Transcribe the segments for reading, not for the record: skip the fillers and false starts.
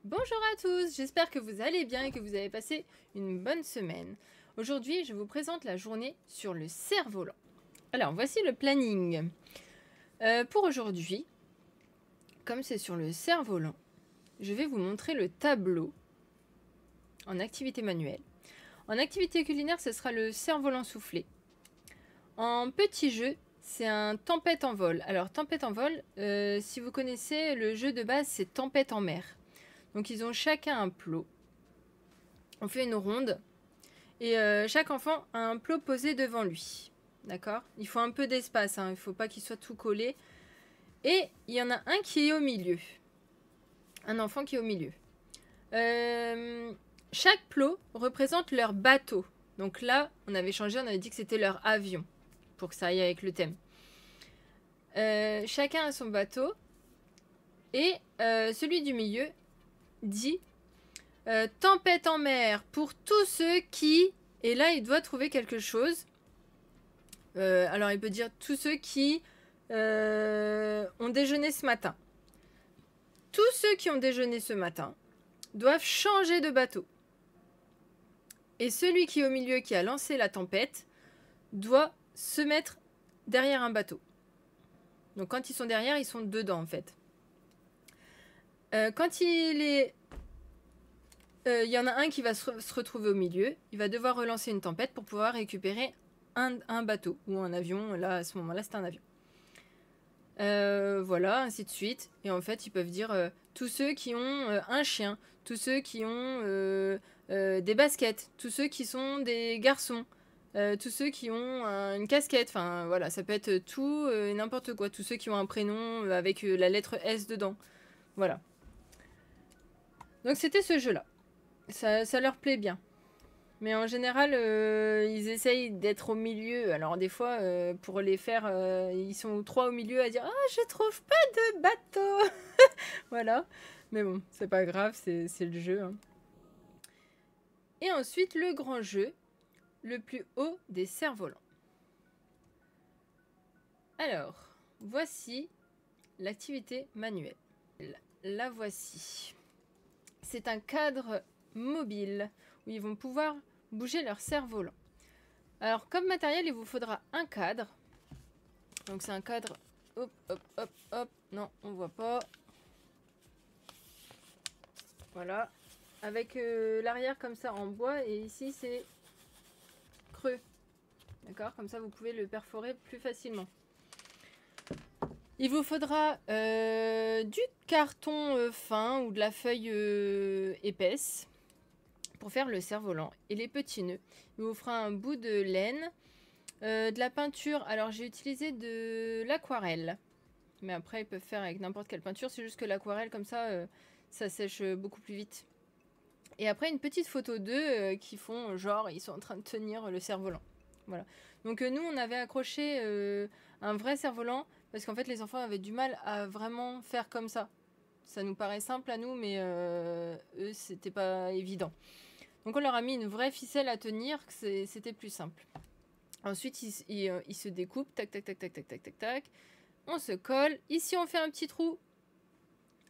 Bonjour à tous, j'espère que vous allez bien et que vous avez passé une bonne semaine. Aujourd'hui, je vous présente la journée sur le cerf-volant. Alors, voici le planning. Pour aujourd'hui, comme c'est sur le cerf-volant, je vais vous montrer le tableau en activité manuelle. En activité culinaire, ce sera le cerf-volant soufflé. En petit jeu, c'est un tempête en vol. Alors, tempête en vol, si vous connaissez, le jeu de base, c'est tempête en mer. Donc ils ont chacun un plot. On fait une ronde. Et chaque enfant a un plot posé devant lui. D'accord? Il faut un peu d'espace, hein, il ne faut pas qu'il soit tout collé. Et il y en a un qui est au milieu. Un enfant qui est au milieu. Chaque plot représente leur bateau. Donc là, on avait changé, on avait dit que c'était leur avion. Pour que ça aille avec le thème. Chacun a son bateau. Et celui du milieu dit tempête en mer pour tous ceux qui... Et là, il doit trouver quelque chose. Alors, il peut dire tous ceux qui ont déjeuné ce matin. Tous ceux qui ont déjeuné ce matin doivent changer de bateau. Et celui qui est au milieu, qui a lancé la tempête, doit se mettre derrière un bateau. Donc, quand ils sont derrière, ils sont dedans, en fait. Quand il est... Il y en a un qui va se retrouver au milieu. Il va devoir relancer une tempête pour pouvoir récupérer un bateau ou un avion. Là, à ce moment-là, c'est un avion. Voilà, ainsi de suite. Et en fait, ils peuvent dire tous ceux qui ont un chien, tous ceux qui ont des baskets, tous ceux qui sont des garçons, tous ceux qui ont une casquette. Enfin, voilà, ça peut être tout et n'importe quoi. Tous ceux qui ont un prénom avec la lettre S dedans. Voilà. Donc, c'était ce jeu-là. Ça leur plaît bien. Mais en général, ils essayent d'être au milieu. Alors des fois, pour les faire, ils sont trois au milieu à dire « Ah, je trouve pas de bateau !» Voilà. Mais bon, c'est pas grave, c'est le jeu. Hein. Et ensuite, le grand jeu, le plus haut des cerfs-volants. Alors, voici l'activité manuelle. La voici. C'est un cadre mobile où ils vont pouvoir bouger leur cerf-volant. Alors, comme matériel, il vous faudra un cadre. Donc, c'est un cadre... Hop, hop, hop, hop. Non, on voit pas. Voilà. Avec l'arrière comme ça en bois. Et ici, c'est creux. D'accord? Comme ça, vous pouvez le perforer plus facilement. Il vous faudra du carton fin ou de la feuille épaisse pour faire le cerf-volant. Et les petits nœuds. Il vous fera un bout de laine. De la peinture, alors j'ai utilisé de l'aquarelle. Mais après, ils peuvent faire avec n'importe quelle peinture. C'est juste que l'aquarelle, comme ça, ça sèche beaucoup plus vite. Et après, une petite photo d'eux qui font genre, ils sont en train de tenir le cerf-volant. Voilà. Donc nous, on avait accroché un vrai cerf-volant parce qu'en fait, les enfants avaient du mal à vraiment faire comme ça. Ça nous paraît simple à nous, mais eux, c'était pas évident. Donc on leur a mis une vraie ficelle à tenir, c'était plus simple. Ensuite, il se découpe, tac, tac, tac, tac, tac, tac, tac, tac. On se colle. Ici, on fait un petit trou.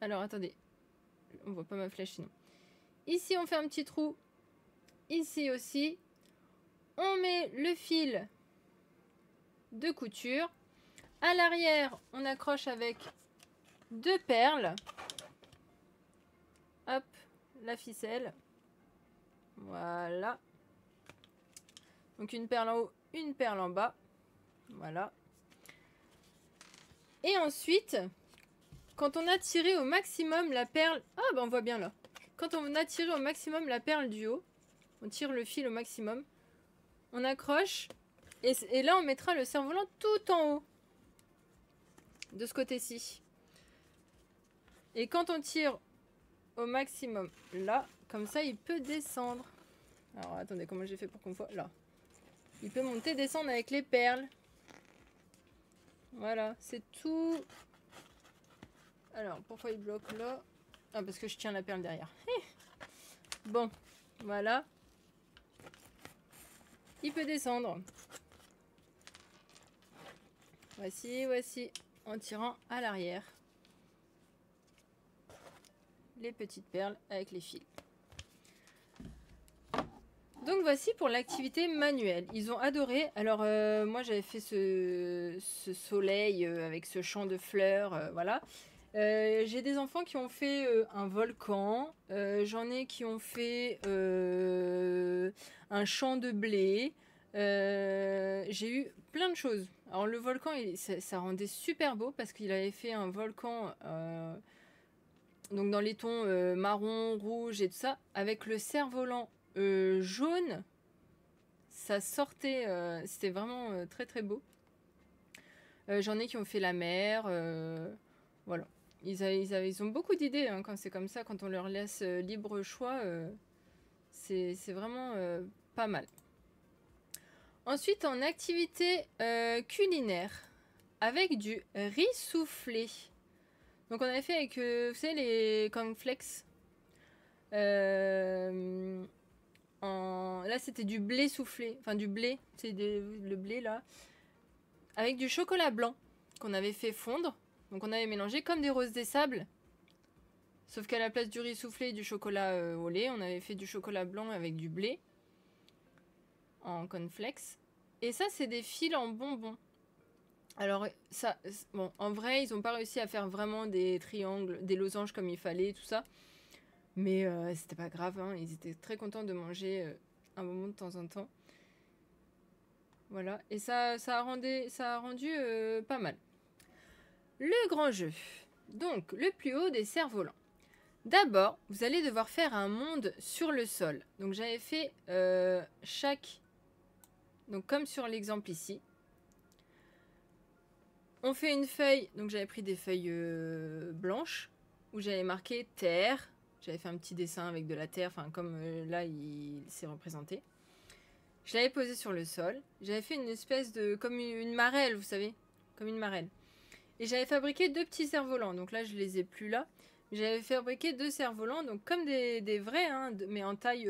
Alors, attendez. On voit pas ma flèche sinon. Ici, on fait un petit trou. Ici aussi. On met le fil de couture. À l'arrière, on accroche avec 2 perles. Hop, la ficelle. Voilà. Donc, une perle en haut, une perle en bas. Voilà. Et ensuite, quand on a tiré au maximum la perle... Ah, bah on voit bien là. Quand on a tiré au maximum la perle du haut, on tire le fil au maximum, on accroche, et là on mettra le cerf-volant tout en haut, de ce côté-ci. Et quand on tire au maximum là, comme ça il peut descendre. Alors attendez, comment j'ai fait pour qu'on voit là. Il peut monter, descendre avec les perles. Voilà, c'est tout. Alors, pourquoi il bloque là? Ah, parce que je tiens la perle derrière. Bon, voilà. Il peut descendre. Voici, voici. En tirant à l'arrière. les petites perles avec les fils. Donc voici pour l'activité manuelle. Ils ont adoré. Alors moi j'avais fait ce soleil avec ce champ de fleurs, voilà. J'ai des enfants qui ont fait un volcan. J'en ai qui ont fait un champ de blé. J'ai eu plein de choses. Alors le volcan, ça rendait super beau parce qu'il avait fait un volcan donc dans les tons marron, rouge et tout ça, avec le cerf-volant jaune. Ça sortait, c'était vraiment très très beau. J'en ai qui ont fait la mer, voilà. Ils ont beaucoup d'idées hein, quand c'est comme ça, quand on leur laisse libre choix, c'est vraiment pas mal. Ensuite, en activité culinaire, avec du riz soufflé. Donc on avait fait avec, vous savez, les cornflakes. Là, c'était du blé soufflé. Enfin, du blé, c'est le blé là. Avec du chocolat blanc qu'on avait fait fondre. Donc on avait mélangé comme des roses des sables. Sauf qu'à la place du riz soufflé et du chocolat au lait, on avait fait du chocolat blanc avec du blé. En cornflakes. Et ça, c'est des fils en bonbons. Alors, ça, bon, en vrai, ils n'ont pas réussi à faire vraiment des triangles, des losanges comme il fallait, tout ça. Mais c'était pas grave, hein, ils étaient très contents de manger un bonbon de temps en temps. Voilà, et ça a rendu pas mal. Le grand jeu. Donc, le plus haut des cerfs-volants. D'abord, vous allez devoir faire un monde sur le sol. Donc, j'avais fait chaque... Donc, comme sur l'exemple ici. On fait une feuille. Donc, j'avais pris des feuilles blanches où j'avais marqué terre. J'avais fait un petit dessin avec de la terre. Enfin, comme là, il s'est représenté. Je l'avais posé sur le sol. J'avais fait une espèce de... Comme une marelle, vous savez. Comme une marelle. Et j'avais fabriqué 2 petits cerfs-volants. Donc là, je les ai plus là. J'avais fabriqué 2 cerfs-volants. Donc comme des vrais, hein, mais en taille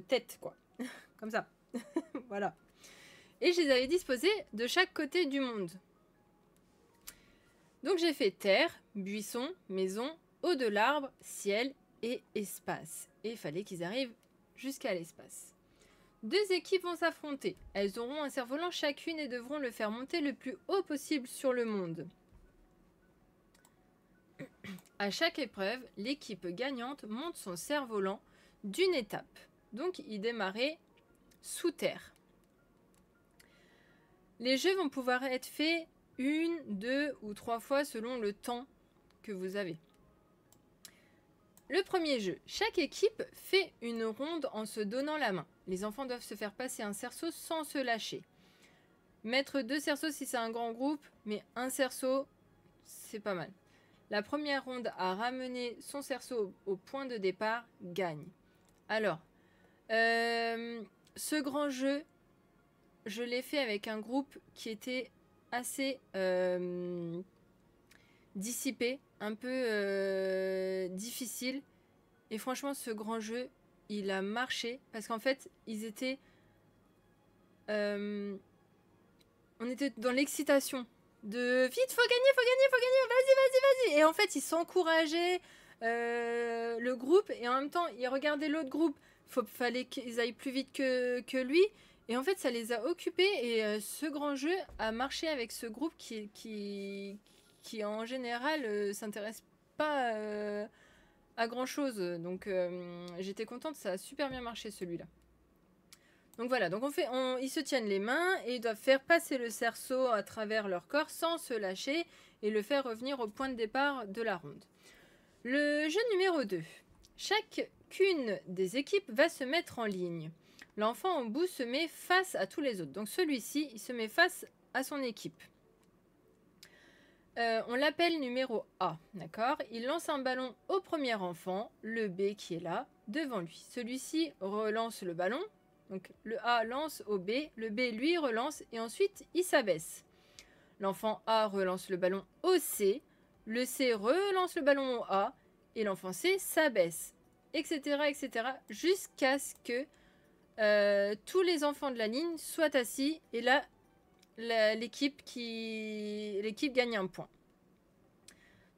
tête, quoi. Comme ça. Voilà. Et je les avais disposés de chaque côté du monde. Donc j'ai fait terre, buisson, maison, haut de l'arbre, ciel et espace. Et il fallait qu'ils arrivent jusqu'à l'espace. 2 équipes vont s'affronter. Elles auront un cerf-volant chacune et devront le faire monter le plus haut possible sur le monde. À chaque épreuve, l'équipe gagnante monte son cerf-volant d'une étape. Donc, il démarrait sous terre. Les jeux vont pouvoir être faits 1, 2 ou 3 fois selon le temps que vous avez. Le premier jeu. Chaque équipe fait une ronde en se donnant la main. Les enfants doivent se faire passer un cerceau sans se lâcher. Mettre 2 cerceaux si c'est un grand groupe, mais un cerceau, c'est pas mal. La première ronde à ramener son cerceau au point de départ gagne. Alors, ce grand jeu, je l'ai fait avec un groupe qui était assez dissipé, un peu difficile. Et franchement, ce grand jeu, il a marché. Parce qu'en fait, ils étaient... on était dans l'excitation. De vite, faut gagner, vas-y. Et en fait, ils s'encourageaient le groupe. Et en même temps, ils regardaient l'autre groupe. Fallait qu'ils aillent plus vite que lui. Et en fait, ça les a occupés. Et ce grand jeu a marché avec ce groupe qui en général, s'intéresse pas à grand chose. Donc, j'étais contente. Ça a super bien marché, celui-là. Donc voilà, donc ils se tiennent les mains et ils doivent faire passer le cerceau à travers leur corps sans se lâcher et le faire revenir au point de départ de la ronde. Le jeu numéro 2. Chacune des équipes va se mettre en ligne. L'enfant en bout se met face à tous les autres. Donc celui-ci, il se met face à son équipe. On l'appelle numéro A, d'accord? Il lance un ballon au premier enfant, le B qui est là, devant lui. Celui-ci relance le ballon. Donc le A lance au B, le B lui relance et ensuite il s'abaisse. L'enfant A relance le ballon au C, le C relance le ballon au A et l'enfant C s'abaisse, etc. jusqu'à ce que tous les enfants de la ligne soient assis et là l'équipe gagne un point.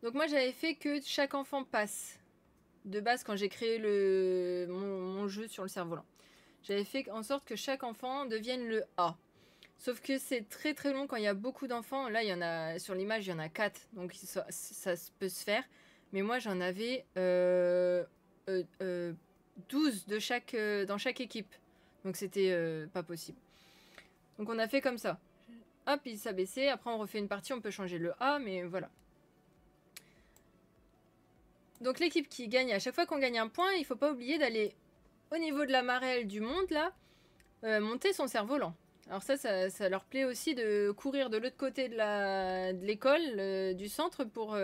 Donc moi j'avais fait que chaque enfant passe de base quand j'ai créé mon jeu sur le cerf-volant. J'avais fait en sorte que chaque enfant devienne le A. Sauf que c'est très très long quand il y a beaucoup d'enfants. Là, il y en a sur l'image, il y en a 4. Donc ça peut se faire. Mais moi, j'en avais 12 de dans chaque équipe. Donc c'était pas possible. Donc on a fait comme ça. Hop, il s'abaissait. Après, on refait une partie. On peut changer le A, mais voilà. Donc l'équipe qui gagne, à chaque fois qu'on gagne un point, il ne faut pas oublier d'aller au niveau de la marelle du monde, là, monter son cerf-volant. Alors ça leur plaît aussi de courir de l'autre côté de l'école, du centre, pour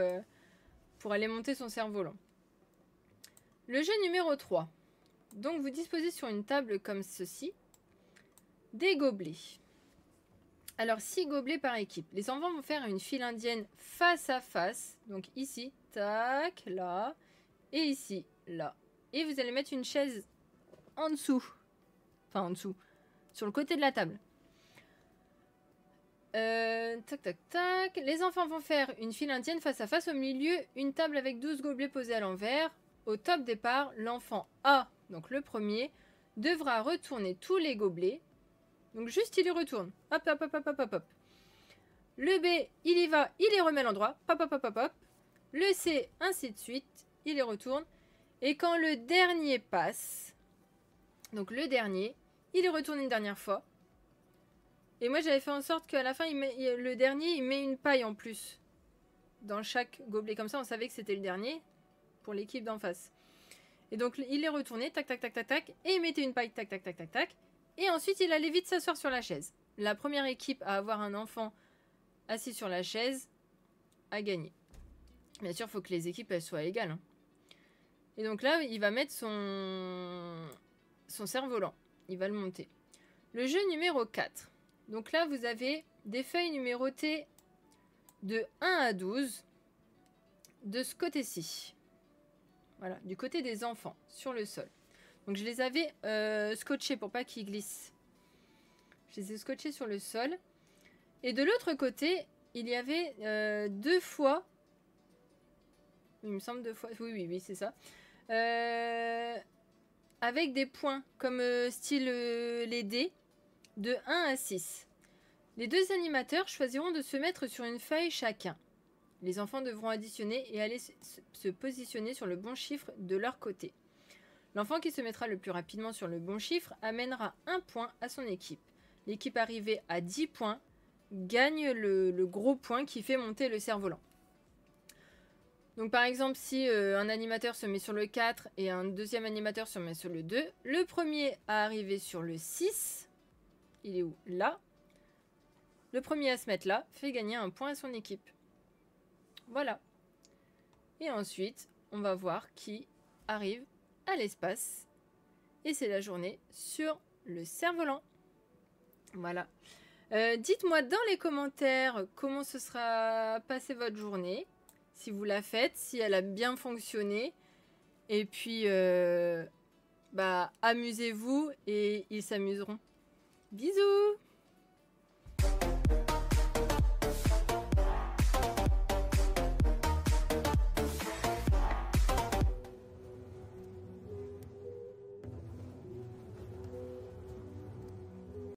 aller monter son cerf-volant. Le jeu numéro 3. Donc vous disposez sur une table comme ceci, des gobelets. Alors 6 gobelets par équipe. Les enfants vont faire une file indienne face à face. Donc ici, tac, là, et ici, là. Et vous allez mettre une chaise en dessous. Enfin en dessous, sur le côté de la table. Tac, tac, tac. Les enfants vont faire une file indienne face à face. Au milieu, une table avec 12 gobelets posés à l'envers. Au top départ, l'enfant A, donc le premier, devra retourner tous les gobelets. Donc juste, il les retourne. Hop, hop, hop, hop, hop, hop, hop. Le B, il y va, il les remet à l'endroit. Hop, hop, hop, hop, hop. Le C, ainsi de suite. Il les retourne. Et quand le dernier passe, donc le dernier, il les retourne une dernière fois. Et moi, j'avais fait en sorte qu'à la fin, le dernier, il met une paille en plus. Dans chaque gobelet. Comme ça, on savait que c'était le dernier pour l'équipe d'en face. Et donc, il les retournait, tac, tac, tac, tac, tac. Et il mettait une paille, tac, tac, tac, tac, tac. Et ensuite, il allait vite s'asseoir sur la chaise. La première équipe à avoir un enfant assis sur la chaise a gagné. Bien sûr, il faut que les équipes elles soient égales. Hein. Et donc là, il va mettre son cerf-volant. Il va le monter. Le jeu numéro 4. Donc là, vous avez des feuilles numérotées de 1 à 12 de ce côté-ci. Voilà, du côté des enfants, sur le sol. Donc je les avais scotchés pour pas qu'ils glissent. Je les ai scotchés sur le sol. Et de l'autre côté, il y avait 2 fois... Il me semble 2 fois... Oui, c'est ça. Avec des points, comme style les dés, de 1 à 6. Les 2 animateurs choisiront de se mettre sur une feuille chacun. Les enfants devront additionner et aller se positionner sur le bon chiffre de leur côté. L'enfant qui se mettra le plus rapidement sur le bon chiffre amènera 1 point à son équipe. L'équipe arrivée à 10 points gagne le gros point qui fait monter le cerf-volant. Donc par exemple, si un animateur se met sur le 4 et un deuxième animateur se met sur le 2, le premier à arriver sur le 6, il est où? Là. Le premier à se mettre là fait gagner 1 point à son équipe. Voilà. Et ensuite, on va voir qui arrive à l'espace. Et c'est la journée sur le cerf-volant. Voilà. Dites-moi dans les commentaires comment se sera passée votre journée. Si vous la faites, si elle a bien fonctionné. Et puis, amusez-vous et ils s'amuseront. Bisous!